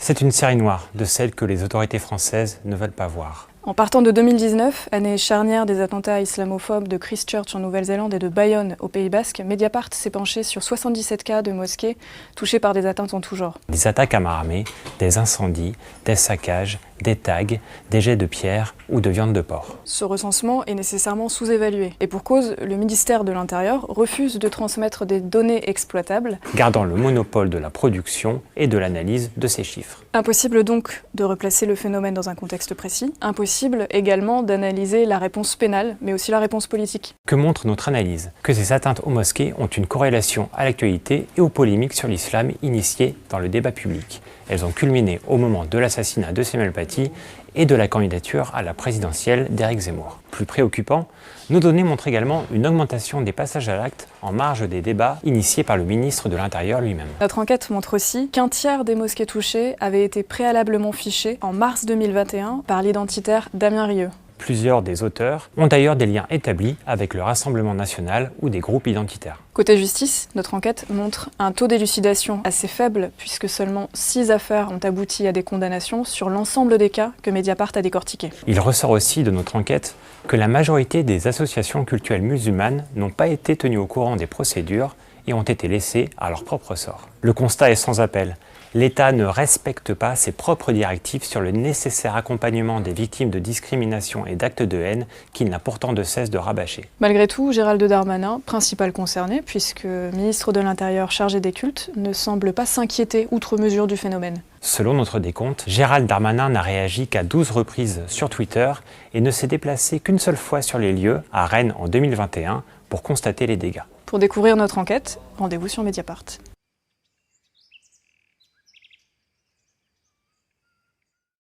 C'est une série noire, de celles que les autorités françaises ne veulent pas voir. En partant de 2019, année charnière des attentats islamophobes de Christchurch en Nouvelle-Zélande et de Bayonne au Pays Basque, Mediapart s'est penché sur 77 cas de mosquées touchées par des atteintes en tout genre. Des attaques à main armée, des incendies, des saccages, des tags, des jets de pierre ou de viande de porc. Ce recensement est nécessairement sous-évalué. Et pour cause, le ministère de l'Intérieur refuse de transmettre des données exploitables, gardant le monopole de la production et de l'analyse de ces chiffres. Impossible donc de replacer le phénomène dans un contexte précis. Impossible également d'analyser la réponse pénale, mais aussi la réponse politique. Que montre notre analyse? Que ces atteintes aux mosquées ont une corrélation à l'actualité et aux polémiques sur l'islam initiées dans le débat public. Elles ont culminé au moment de l'assassinat de Samuel Paty et de la candidature à la présidentielle d'Éric Zemmour. Plus préoccupant, nos données montrent également une augmentation des passages à l'acte en marge des débats initiés par le ministre de l'Intérieur lui-même. Notre enquête montre aussi qu'un tiers des mosquées touchées avaient été préalablement fichées en mars 2021 par l'identitaire Damien Rieu. Plusieurs des auteurs ont d'ailleurs des liens établis avec le Rassemblement national ou des groupes identitaires. Côté justice, notre enquête montre un taux d'élucidation assez faible puisque seulement 6 affaires ont abouti à des condamnations sur l'ensemble des cas que Mediapart a décortiqués. Il ressort aussi de notre enquête que la majorité des associations cultuelles musulmanes n'ont pas été tenues au courant des procédures et ont été laissées à leur propre sort. Le constat est sans appel. L'État ne respecte pas ses propres directives sur le nécessaire accompagnement des victimes de discrimination et d'actes de haine qu'il n'a pourtant de cesse de rabâcher. Malgré tout, Gérald Darmanin, principal concerné, puisque ministre de l'Intérieur chargé des cultes, ne semble pas s'inquiéter outre mesure du phénomène. Selon notre décompte, Gérald Darmanin n'a réagi qu'à 12 reprises sur Twitter et ne s'est déplacé qu'une seule fois sur les lieux, à Rennes en 2021, pour constater les dégâts. Pour découvrir notre enquête, rendez-vous sur Mediapart.